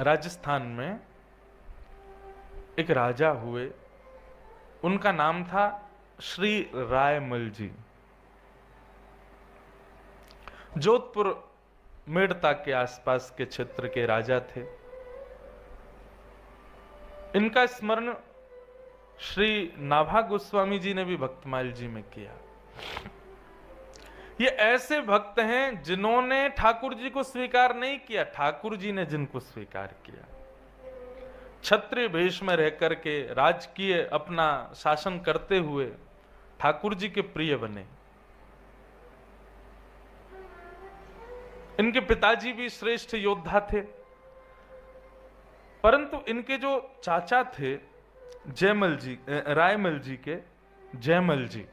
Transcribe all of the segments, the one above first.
राजस्थान में एक राजा हुए, उनका नाम था श्री रायमल जी। जोधपुर मेड़ता के आसपास के क्षेत्र के राजा थे। इनका स्मरण श्री नाभा गोस्वामी जी ने भी भक्तमाल जी में किया। ये ऐसे भक्त हैं जिन्होंने ठाकुर जी को स्वीकार नहीं किया, ठाकुर जी ने जिनको स्वीकार किया। क्षत्रिय भेष में रह करके राजकीय अपना शासन करते हुए ठाकुर जी के प्रिय बने। इनके पिताजी भी श्रेष्ठ योद्धा थे, परंतु इनके जो चाचा थे जयमल जी, रायमल जी के जयमल जी,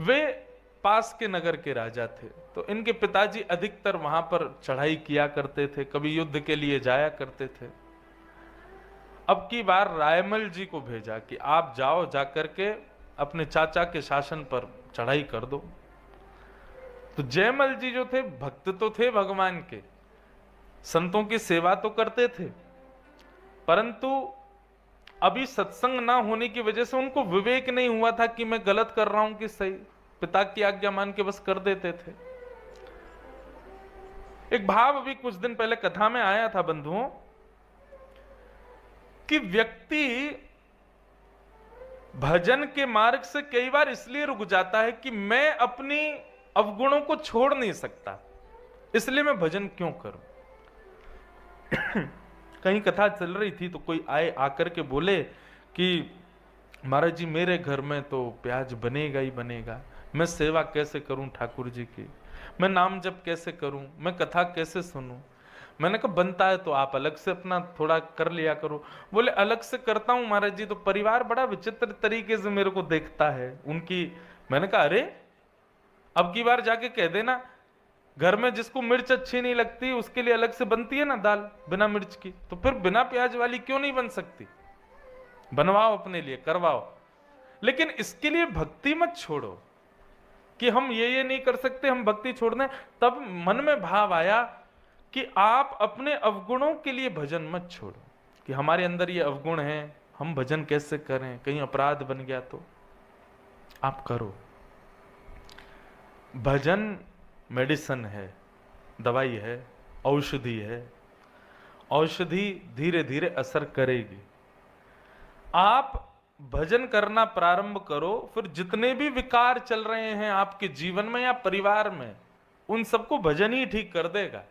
वे पास के नगर के राजा थे। तो इनके पिताजी अधिकतर वहां पर चढ़ाई किया करते थे, कभी युद्ध के लिए जाया करते थे। अब की बार रायमल जी को भेजा कि आप जाओ, जाकर के अपने चाचा के शासन पर चढ़ाई कर दो। तो जयमल जी जो थे, भक्त तो थे भगवान के, संतों की सेवा तो करते थे, परंतु अभी सत्संग ना होने की वजह से उनको विवेक नहीं हुआ था कि मैं गलत कर रहा हूं कि सही। पिता की आज्ञा मान के बस कर देते थे। एक भाव अभी कुछ दिन पहले कथा में आया था बंधुओं, कि व्यक्ति भजन के मार्ग से कई बार इसलिए रुक जाता है कि मैं अपनी अवगुणों को छोड़ नहीं सकता, इसलिए मैं भजन क्यों करूं। कहीं कथा चल रही थी तो कोई आए, आकर के बोले कि महाराज जी मेरे घर में तो प्याज बनेगा ही बनेगा, मैं सेवा कैसे करूं ठाकुर जी की, मैं नाम जप कैसे करूं, मैं कथा कैसे सुनूं। मैंने कहा बनता है तो आप अलग से अपना थोड़ा कर लिया करो। बोले अलग से करता हूं महाराज जी, तो परिवार बड़ा विचित्र तरीके से मेरे को देखता है उनकी। मैंने कहा अरे अब की बार जाके कह देना, घर में जिसको मिर्च अच्छी नहीं लगती उसके लिए अलग से बनती है ना दाल बिना मिर्च की, तो फिर बिना प्याज वाली क्यों नहीं बन सकती, बनवाओ अपने लिए, करवाओ। लेकिन इसके लिए भक्ति मत छोड़ो कि हम ये नहीं कर सकते, हम भक्ति छोड़ दें। तब मन में भाव आया कि आप अपने अवगुणों के लिए भजन मत छोड़ो, कि हमारे अंदर ये अवगुण हैं, हम भजन कैसे करें, कहीं अपराध बन गया तो। आप करो भजन, मेडिसिन है, दवाई है, औषधि है। औषधि धीरे धीरे असर करेगी। आप भजन करना प्रारंभ करो, फिर जितने भी विकार चल रहे हैं आपके जीवन में या परिवार में, उन सबको भजन ही ठीक कर देगा,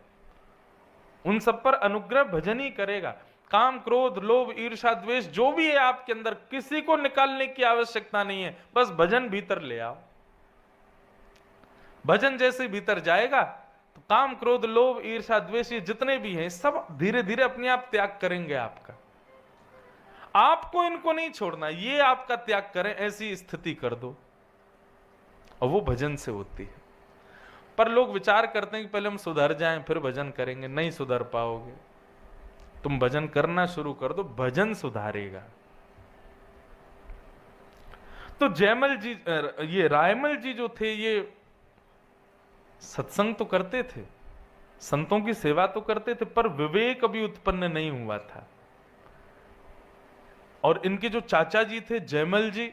उन सब पर अनुग्रह भजन ही करेगा। काम, क्रोध, लोभ, ईर्ष्या, द्वेष जो भी है आपके अंदर, किसी को निकालने की आवश्यकता नहीं है, बस भजन भीतर ले आओ। भजन जैसे भीतर जाएगा तो काम, क्रोध, लोभ, ईर्ष्या, द्वेष ये जितने भी हैं सब धीरे धीरे अपने आप त्याग करेंगे आपका। आपको इनको नहीं छोड़ना, ये आपका त्याग करें, ऐसी स्थिति कर दो, और वो भजन से होती है। पर लोग विचार करते हैं कि पहले हम सुधर जाएं फिर भजन करेंगे। नहीं सुधर पाओगे, तुम भजन करना शुरू कर दो, भजन सुधारेगा। तो जयमल जी, ये रायमल जी जो थे, ये सत्संग तो करते थे, संतों की सेवा तो करते थे, पर विवेक अभी उत्पन्न नहीं हुआ था। और इनके जो चाचा जी थे जयमल जी,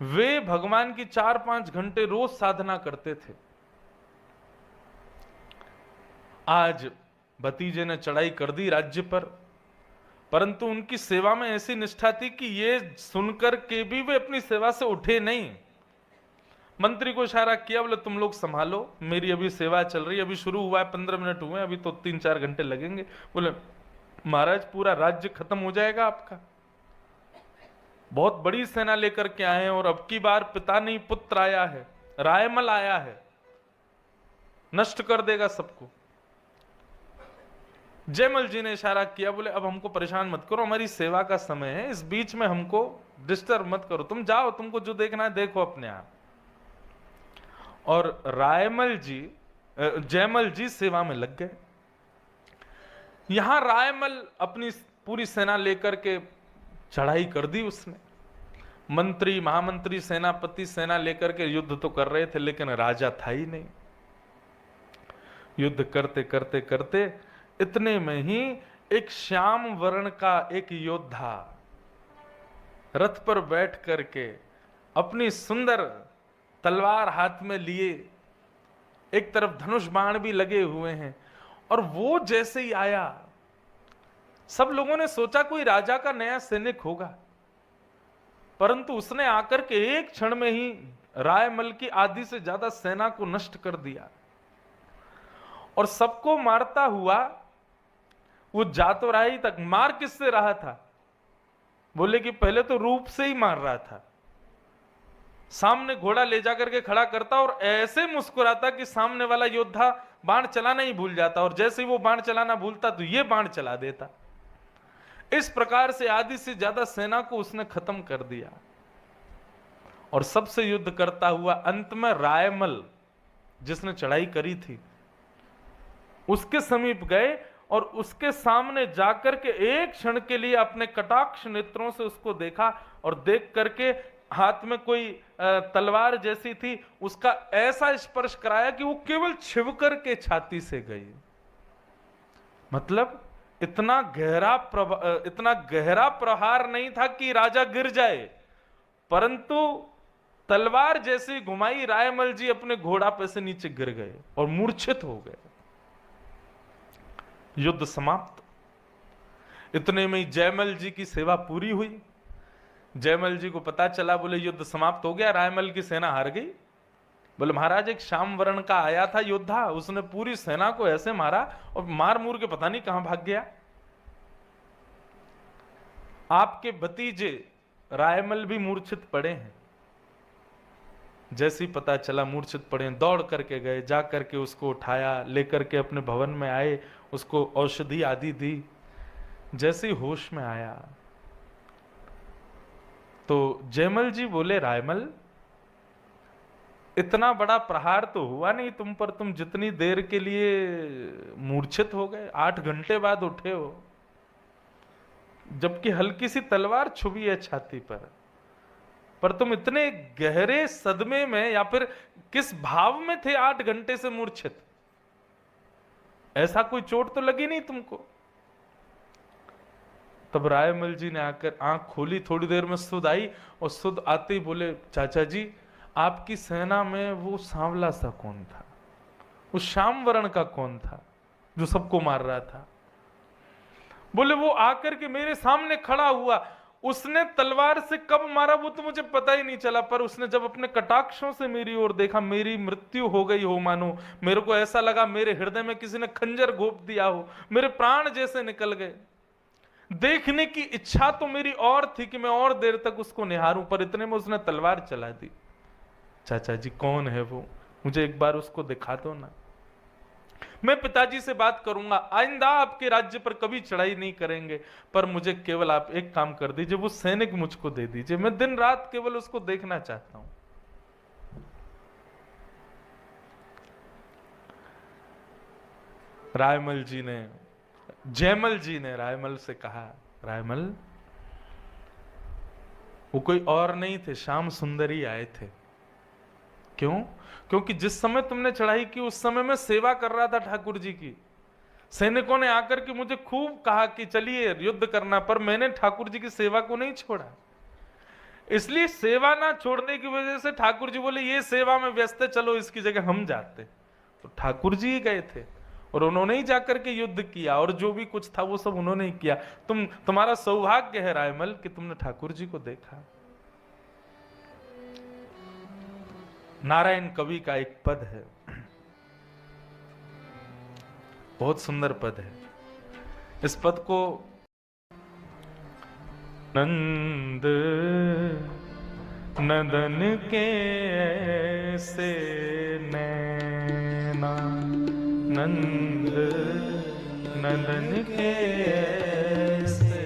वे भगवान की 4-5 घंटे रोज साधना करते थे। आज भतीजे ने चढ़ाई कर दी राज्य पर, परंतु उनकी सेवा में ऐसी निष्ठा थी कि ये सुनकर के भी वे अपनी सेवा से उठे नहीं। मंत्री को इशारा किया, बोले तुम लोग संभालो, मेरी अभी सेवा चल रही है, अभी शुरू हुआ है, 15 मिनट हुए, अभी तो 3-4 घंटे लगेंगे। बोले महाराज पूरा राज्य खत्म हो जाएगा आपका, बहुत बड़ी सेना लेकर के आए हैं, और अब की बार पिता नहीं पुत्र आया है, रायमल आया है, नष्ट कर देगा सबको। जयमल जी ने इशारा किया, बोले अब हमको परेशान मत करो, हमारी सेवा का समय है, इस बीच में हमको डिस्टर्ब मत करो, तुम जाओ, तुमको जो देखना है देखो अपने आप। और रायमल जी, जयमल जी सेवा में लग गए। यहां रायमल अपनी पूरी सेना लेकर के चढ़ाई कर दी उसने। मंत्री, महामंत्री, सेनापति सेना लेकर के युद्ध तो कर रहे थे, लेकिन राजा था ही नहीं। युद्ध करते करते करते इतने में ही एक श्याम वर्ण का एक योद्धा रथ पर बैठ करके अपनी सुंदर तलवार हाथ में लिए, एक तरफ धनुष बाण भी लगे हुए हैं, और वो जैसे ही आया सब लोगों ने सोचा कोई राजा का नया सैनिक होगा, परंतु उसने आकर के एक क्षण में ही रायमल की आधी से ज्यादा सेना को नष्ट कर दिया और सबको मारता हुआ वो जा तो रहा ही तक। मार किससे रहा था? बोले कि पहले तो रूप से ही मार रहा था, सामने घोड़ा ले जाकर के खड़ा करता और ऐसे मुस्कुराता कि सामने वाला योद्धा बाण चलाना ही भूल जाता, और जैसे ही वो बाण चलाना भूलता तो ये बाण चला देता। इस प्रकार से आधी से ज्यादा सेना को उसने खत्म कर दिया और सबसे युद्ध करता हुआ अंत में रायमल जिसने चढ़ाई करी थी उसके समीप गए और उसके सामने जाकर के एक क्षण के लिए अपने कटाक्ष नेत्रों से उसको देखा, और देख करके हाथ में कोई तलवार जैसी थी उसका ऐसा स्पर्श कराया कि वो केवल छिव करके छाती से गई। मतलब इतना गहरा प्रहार नहीं था कि राजा गिर जाए, परंतु तलवार जैसी घुमाई, रायमल जी अपने घोड़ा पे से नीचे गिर गए और मूर्छित हो गए। युद्ध समाप्त। इतने में ही जयमल जी की सेवा पूरी हुई। जयमल जी को पता चला, बोले युद्ध समाप्त हो गया, रायमल की सेना हार गई। बोले महाराज एक श्याम वर्ण का आया था योद्धा, उसने पूरी सेना को ऐसे मारा और मार मूर के पता नहीं कहां भाग गया। आपके भतीजे रायमल भी मूर्छित पड़े हैं। जैसे ही पता चला मूर्छित पड़े, दौड़ करके गए, जा करके उसको उठाया, लेकर के अपने भवन में आए, उसको औषधि आदि दी। जैसे ही होश में आया तो जयमल जी बोले रायमल इतना बड़ा प्रहार तो हुआ नहीं तुम पर, तुम जितनी देर के लिए मूर्छित हो गए, 8 घंटे बाद उठे हो, जबकि हल्की सी तलवार छुपी है छाती पर तुम इतने गहरे सदमे में या फिर किस भाव में थे 8 घंटे से मूर्छित? ऐसा कोई चोट तो लगी नहीं तुमको? तब रायमल जी ने आकर आंख खोली, थोड़ी देर में सुध आई और सुध आते ही बोले चाचा जी आपकी सेना में वो सांवला सा कौन था, वो श्याम वर्ण का कौन था जो सबको मार रहा था? बोले वो आकर के मेरे सामने खड़ा हुआ, उसने तलवार से कब मारा वो तो मुझे पता ही नहीं चला, पर उसने जब अपने कटाक्षों से मेरी ओर देखा, मेरी मृत्यु हो गई हो मानो, मेरे को ऐसा लगा मेरे हृदय में किसी ने खंजर घोंप दिया हो, मेरे प्राण जैसे निकल गए। देखने की इच्छा तो मेरी और थी कि मैं और देर तक उसको निहारूं, पर इतने में उसने तलवार चला दी। चाचा जी कौन है वो, मुझे एक बार उसको दिखा दो ना, मैं पिताजी से बात करूंगा, आइंदा आपके राज्य पर कभी चढ़ाई नहीं करेंगे, पर मुझे केवल आप एक काम कर दीजिए, वो सैनिक मुझको दे दीजिए, मैं दिन रात केवल उसको देखना चाहता हूं। जयमल जी ने रायमल से कहा रायमल वो कोई और नहीं थे, श्याम सुंदर ही आए थे। क्यों? क्योंकि जिस समय तुमने चढ़ाई की उस समय मैं सेवा कर रहा था ठाकुर जी की। सैनिकों ने आकर के मुझे खूब कहा कि चलिए युद्ध करना, पर मैंने ठाकुर जी की सेवा को नहीं छोड़ा। इसलिए सेवा ना छोड़ने की वजह से ठाकुर जी बोले ये सेवा में व्यस्त है, चलो इसकी जगह हम जाते। तो ठाकुर जी ही गए थे और उन्होंने ही जाकर के युद्ध किया, और जो भी कुछ था वो सब उन्होंने ही किया। तुम्हारा सौभाग्य है रायमल कि तुमने ठाकुर जी को देखा। नारायण कवि का एक पद है, बहुत सुंदर पद है। इस पद को नंद नंदन के ऐसे नैना, नंद नंदन के ऐसे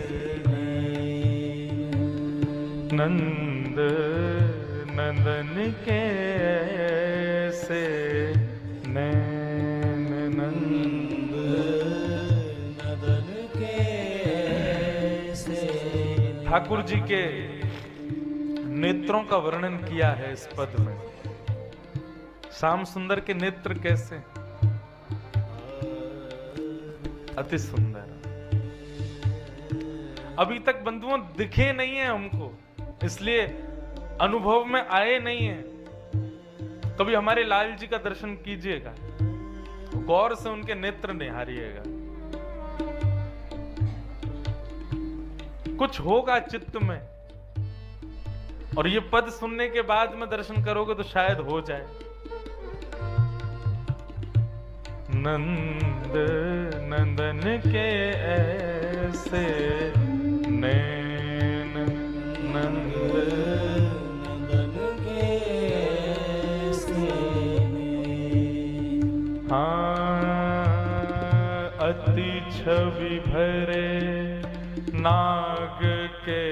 नंद नंदन के ऐसे नैन, नंद नंदन के ऐसे। ठाकुर जी के नेत्रों का वर्णन किया है इस पद में। श्याम सुंदर के नेत्र कैसे? अति सुंदर। अभी तक बंधुओं दिखे नहीं है हमको, इसलिए अनुभव में आए नहीं है। कभी हमारे लाल जी का दर्शन कीजिएगा, गौर से उनके नेत्र निहारिएगा, कुछ होगा चित्त में। और ये पद सुनने के बाद में दर्शन करोगे तो शायद हो जाए। नंद नंदन के ऐसे नैन, नंद नंदन के ऐसे नैन, हाँ अति छवि भरे नाग के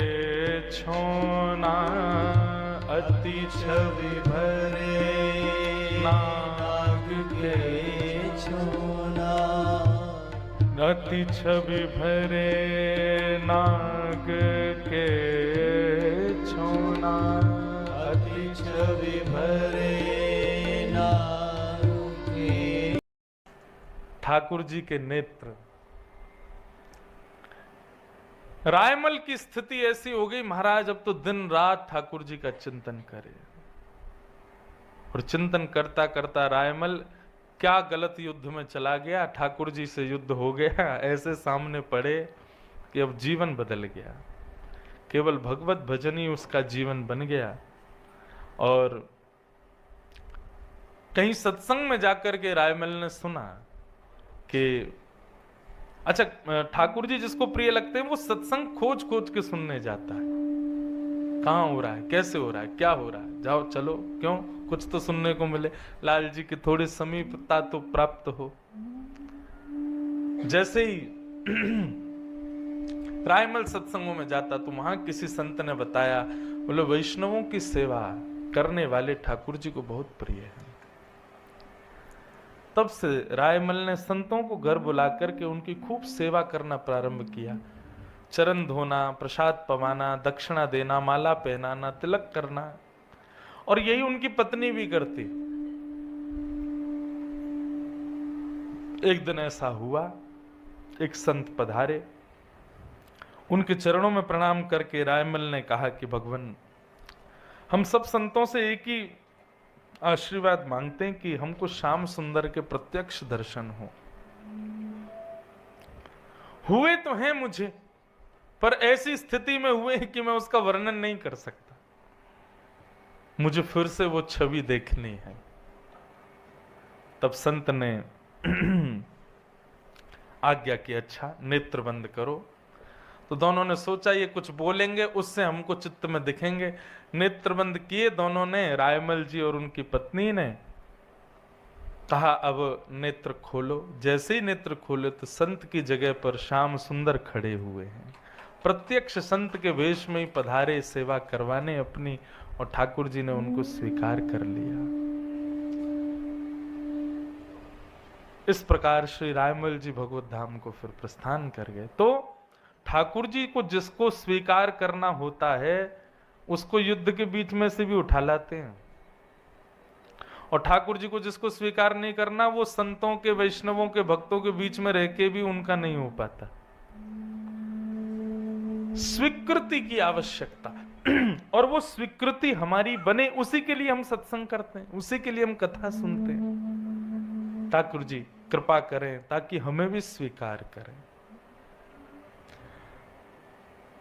छोना, अति छवि भरे नाग के छोना, अति छवि भरे नाग के छोना, अति छवि भरे नाग के। ठाकुर जी के नेत्र। रायमल की स्थिति ऐसी हो गई महाराज, अब तो दिन रात ठाकुर जी का चिंतन करे। और चिंतन करता करता रायमल क्या गलत युद्ध में चला गया, ठाकुर जी से युद्ध हो गया, ऐसे सामने पड़े कि अब जीवन बदल गया। केवल भगवत भजन ही उसका जीवन बन गया। और कहीं सत्संग में जाकर के रायमल ने सुना कि अच्छा, ठाकुर जी जिसको प्रिय लगते हैं वो सत्संग खोज खोज के सुनने जाता है। कहाँ हो रहा है, कैसे हो रहा है, क्या हो रहा है, जाओ चलो, क्यों, कुछ तो सुनने को मिले, लाल जी की थोड़ी समीपता तो प्राप्त हो। जैसे ही रायमल सत्संगों में जाता तो वहां किसी संत ने बताया, बोले वैष्णवों की सेवा करने वाले ठाकुर जी को बहुत प्रिय है। तब से रायमल ने संतों को घर बुला करके उनकी खूब सेवा करना प्रारंभ किया। चरण धोना, प्रसाद पवाना, दक्षिणा देना, माला पहनाना, तिलक करना। और यही उनकी पत्नी भी करती। एक दिन ऐसा हुआ, एक संत पधारे, उनके चरणों में प्रणाम करके रायमल ने कहा कि भगवान, हम सब संतों से एक ही आशीर्वाद मांगते हैं कि हमको श्याम सुंदर के प्रत्यक्ष दर्शन हो। हुए तो हैं मुझे, पर ऐसी स्थिति में हुए कि मैं उसका वर्णन नहीं कर सकता। मुझे फिर से वो छवि देखनी है। तब संत ने आज्ञा की, अच्छा नेत्र बंद करो। तो दोनों ने सोचा ये कुछ बोलेंगे, उससे हमको चित्त में दिखेंगे। नेत्र बंद किए दोनों ने, रायमल जी और उनकी पत्नी ने। कहा अब नेत्र खोलो। जैसे ही नेत्र खोले तो संत की जगह पर श्याम सुंदर खड़े हुए हैं। प्रत्यक्ष संत के वेश में ही पधारे सेवा करवाने अपनी, और ठाकुर जी ने उनको स्वीकार कर लिया। इस प्रकार श्री रायमल जी भगवत धाम को फिर प्रस्थान कर गए। तो ठाकुर जी को जिसको स्वीकार करना होता है उसको युद्ध के बीच में से भी उठा लाते हैं, और ठाकुर जी को जिसको स्वीकार नहीं करना वो संतों के, वैष्णवों के, भक्तों के बीच में रह के भी उनका नहीं हो पाता। स्वीकृति की आवश्यकता, और वो स्वीकृति हमारी बने, उसी के लिए हम सत्संग करते हैं, उसी के लिए हम कथा सुनते हैं। ठाकुर जी कृपा करें ताकि हमें भी स्वीकार करें।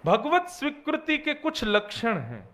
भगवत स्वीकृति के कुछ लक्षण हैं।